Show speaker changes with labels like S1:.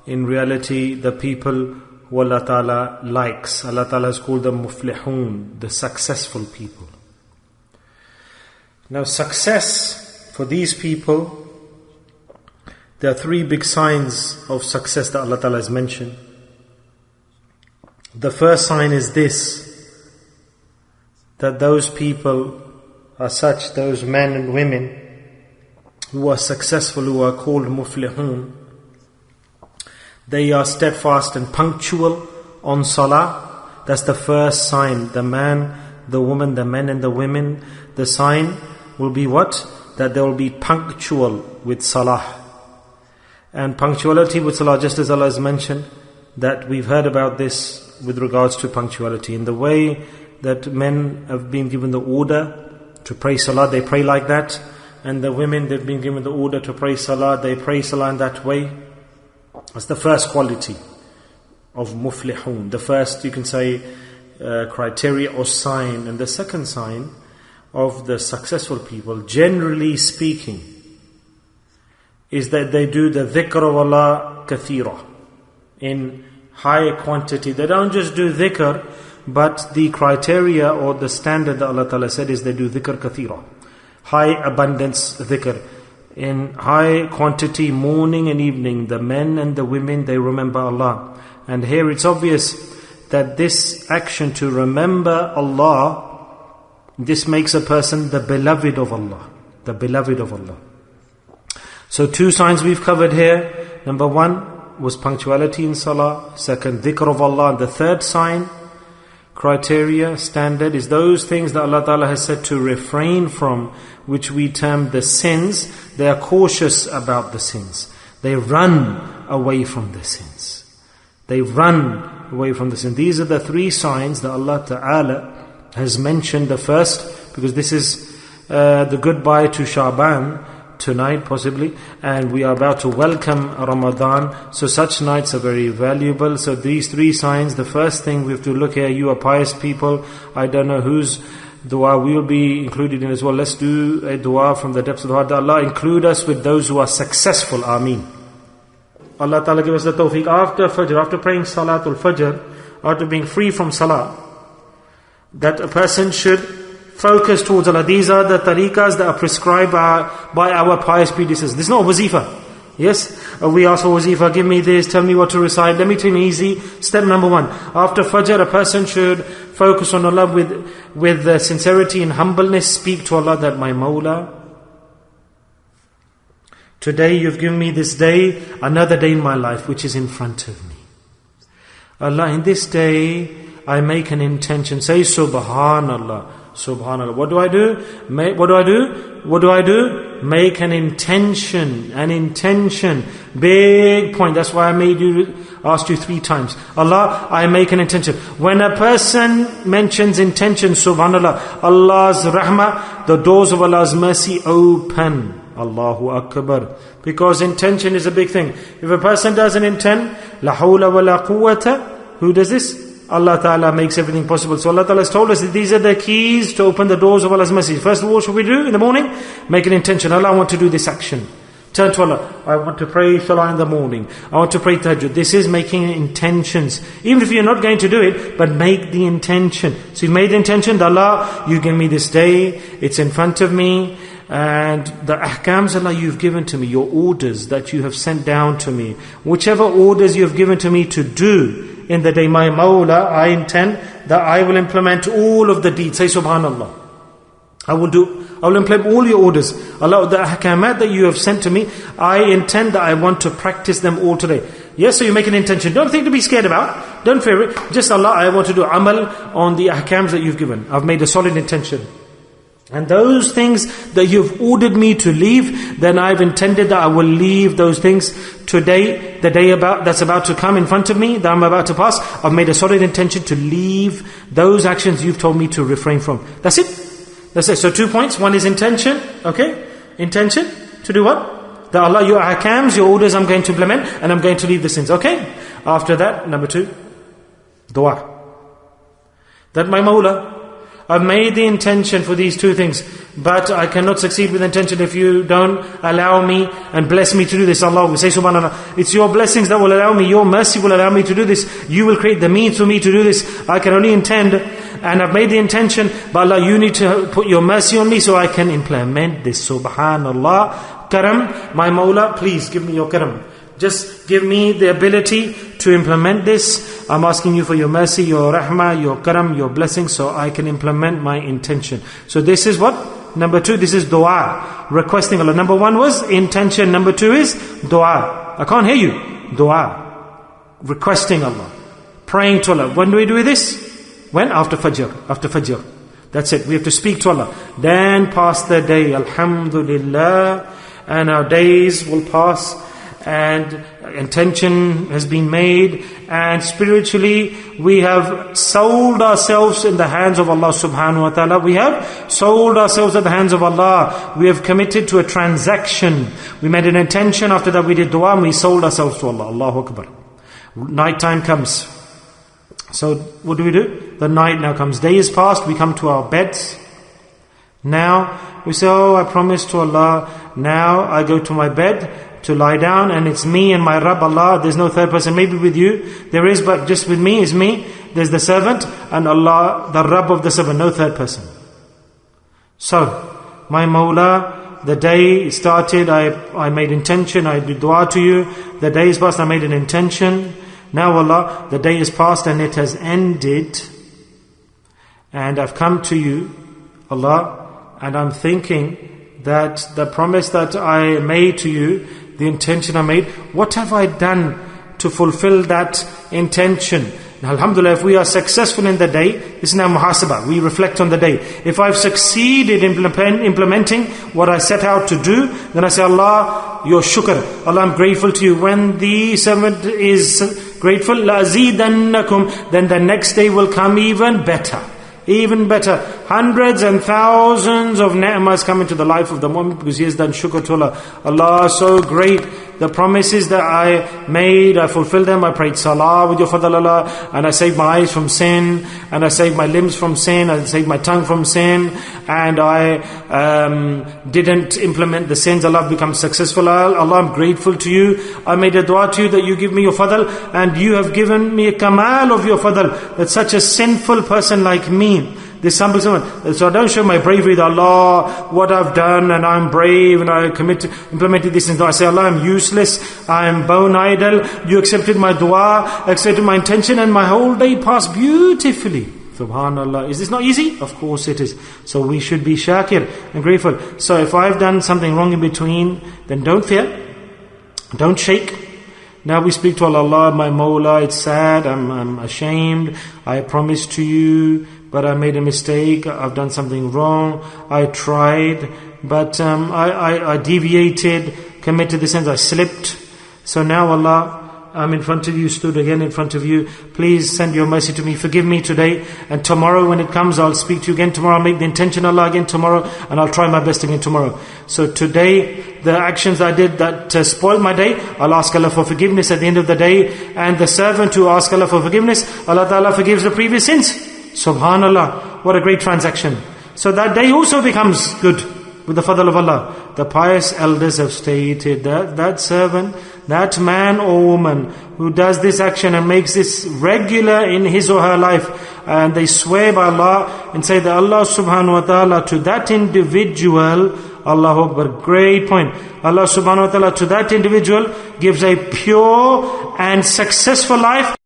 S1: in reality the people who Allah Ta'ala likes. Allah Ta'ala has called them muflihun, the successful people. Now success for these people, there are three big signs of success that Allah Ta'ala has mentioned. The first sign is this, that those people are such, those men and women who are successful, who are called muflihun, they are steadfast and punctual on salah. That's the first sign. The man, the woman, the men and the women, the sign will be what? That they will be punctual with salah. And punctuality with salah, just as Allah has mentioned, that we've heard about this with regards to punctuality. In the way that men have been given the order to pray salah, they pray like that. And the women, they've been given the order to pray salah, they pray salah in that way. That's the first quality of muflihun. The first, you can say, criteria or sign. And the second sign of the successful people, generally speaking, is that they do the dhikr of Allah kathira, in high quantity. They don't just do dhikr, but the criteria or the standard that Allah Ta'ala said is they do dhikr kathira. High abundance dhikr. In high quantity, morning and evening, the men and the women, they remember Allah. And here it's obvious that this action to remember Allah, this makes a person the beloved of Allah. The beloved of Allah. So two signs we've covered here. Number one was punctuality in salah. Second, dhikr of Allah. And the third sign, criteria, standard, is those things that Allah Ta'ala has said to refrain from, which we term the sins. They are cautious about the sins. They run away from the sins. They run away from the sins. These are the three signs that Allah Ta'ala has mentioned. The first, because this is the goodbye to Sha'ban, tonight possibly, and we are about to welcome Ramadan, so such nights are very valuable. So these three signs, the first thing we have to look at, you are pious people, I don't know whose dua we will be included in as well. Let's do a dua from the depths of the heart. Allah include us with those who are successful. Ameen. Allah Ta'ala give us the tawfiq. After Fajr, after praying Salatul Fajr, after being free from Salah, that a person should focus towards Allah. These are the tariqas that are prescribed by our pious predecessors. This is not wazifa. Yes, we ask for wazifa, give me this, tell me what to recite, let me tell you easy. Step number one. After Fajr, a person should focus on Allah with sincerity and humbleness. Speak to Allah that, my Mawla, today you've given me this day, another day in my life which is in front of me. Allah, in this day, I make an intention. Say Subhanallah. Subhanallah. What do I do? What do I do? Make an intention. An intention. Big point. That's why I asked you 3 times. Allah, I make an intention. When a person mentions intention, Subhanallah, Allah's rahmah, the doors of Allah's mercy open. Allahu Akbar. Because intention is a big thing. If a person doesn't intend, la hawla wa la quwwata, who does this? Allah Ta'ala makes everything possible. So Allah Ta'ala has told us that these are the keys to open the doors of Allah's mercy. First of all, what should we do in the morning? Make an intention. Allah, I want to do this action. Turn to Allah. I want to pray Salah in the morning. I want to pray Tahajjud. This is making intentions. Even if you're not going to do it, but make the intention. So you've made the intention that Allah, you give me this day. It's in front of me. And the ahkams, Allah, you've given to me. Your orders that you have sent down to me. Whichever orders you have given to me to do in the day, my Mawla, I intend that I will implement all of the deeds. Say Subhanallah. I will implement all your orders. Allah, the ahkamat that you have sent to me, I intend that I want to practice them all today. Yes, so you make an intention. Don't think to be scared about. Don't fear it. Just Allah, I want to do amal on the ahkams that you've given. I've made a solid intention. And those things that you've ordered me to leave, then I've intended that I will leave those things today, the day that's about to come in front of me, that I'm about to pass. I've made a solid intention to leave those actions you've told me to refrain from. That's it. That's it. So 2 points. One is intention. Okay? Intention. To do what? That Allah, your ahkams, your orders I'm going to implement, and I'm going to leave the sins. Okay? After that, number 2, dua. That my Mawla, I've made the intention for these two things, but I cannot succeed with intention if you don't allow me and bless me to do this. Allah will say, subhanAllah, it's your blessings that will allow me, your mercy will allow me to do this. You will create the means for me to do this. I can only intend, and I've made the intention, but Allah, you need to put your mercy on me so I can implement this. Subhanallah. Karam, my Mawla, please give me your karam. Just give me the ability to implement this. I'm asking you for your mercy, your rahmah, your karam, your blessing, so I can implement my intention. So this is what? Number 2, this is dua. Requesting Allah. Number 1 was intention. Number 2 is dua. I can't hear you. Dua. Requesting Allah. Praying to Allah. When do we do this? When? After Fajr. After Fajr. That's it. We have to speak to Allah. Then pass the day. Alhamdulillah. And our days will pass. And intention has been made, and spiritually we have sold ourselves in the hands of Allah subhanahu wa ta'ala. We have sold ourselves in the hands of Allah. We have committed to a transaction. We made an intention, after that we did dua, and we sold ourselves to Allah. Allahu Akbar. Night time comes. So what do? The night now comes. Day is past, we come to our beds. Now we say, oh, I promised to Allah. Now I go to my bed to lie down, and it's me and my Rabb Allah. There's no third person. Maybe with you there is, but just with me is me. There's the servant and Allah, the Rabb of the servant, no third person. So, my Mawla, the day started, I made intention, I did dua to you. The day is past, I made an intention. Now Allah, the day is past and it has ended. And I've come to you, Allah, and I'm thinking that the promise that I made to you, the intention I made, what have I done to fulfill that intention? Now, alhamdulillah, if we are successful in the day, this is now muhasabah. We reflect on the day. If I've succeeded in implementing what I set out to do, then I say, Allah, your shukr. Allah, I'm grateful to you. When the servant is grateful, لَأَزِيدَنَّكُمْ, then the next day will come even better. Even better. Hundreds and thousands of ni'mas come into the life of the mu'min because he has done shukr to Allah. Allah, so great. The promises that I made, I fulfilled them. I prayed salah with your fadl Allah, and I saved my eyes from sin, and I saved my limbs from sin, I saved my tongue from sin, and I didn't implement the sins. Allah, become successful. Allah, I'm grateful to you. I made a dua to you that you give me your fadl, and you have given me a kamal of your fadl, that such a sinful person like me, this humble servant. So I don't show my bravery that Allah, what I've done, and I'm brave, and I implemented this. And I say, Allah, I'm useless, I'm bone idle. You accepted my dua, accepted my intention, and my whole day passed beautifully. Subhanallah. Is this not easy? Of course it is. So we should be shakir and grateful. So if I've done something wrong in between, then don't fear, don't shake. Now we speak to Allah, Allah, my Mawla, it's sad, I'm ashamed, I promised to you, but I made a mistake, I've done something wrong, I tried, but I deviated, committed the sins, I slipped. So now Allah, I'm in front of you, stood again in front of you. Please send your mercy to me, forgive me today, and tomorrow when it comes I'll speak to you again. Tomorrow I'll make the intention Allah again tomorrow, and I'll try my best again tomorrow. So today, the actions I did that spoiled my day, I'll ask Allah for forgiveness at the end of the day. And the servant who asks Allah for forgiveness, Allah Ta'ala forgives the previous sins. Subhanallah, what a great transaction. So that day also becomes good with the fadl of Allah. The pious elders have stated that that servant, that man or woman who does this action and makes this regular in his or her life, and they swear by Allah and say that Allah subhanahu wa ta'ala to that individual, Allahu Akbar, great point. Allah subhanahu wa ta'ala to that individual gives a pure and successful life.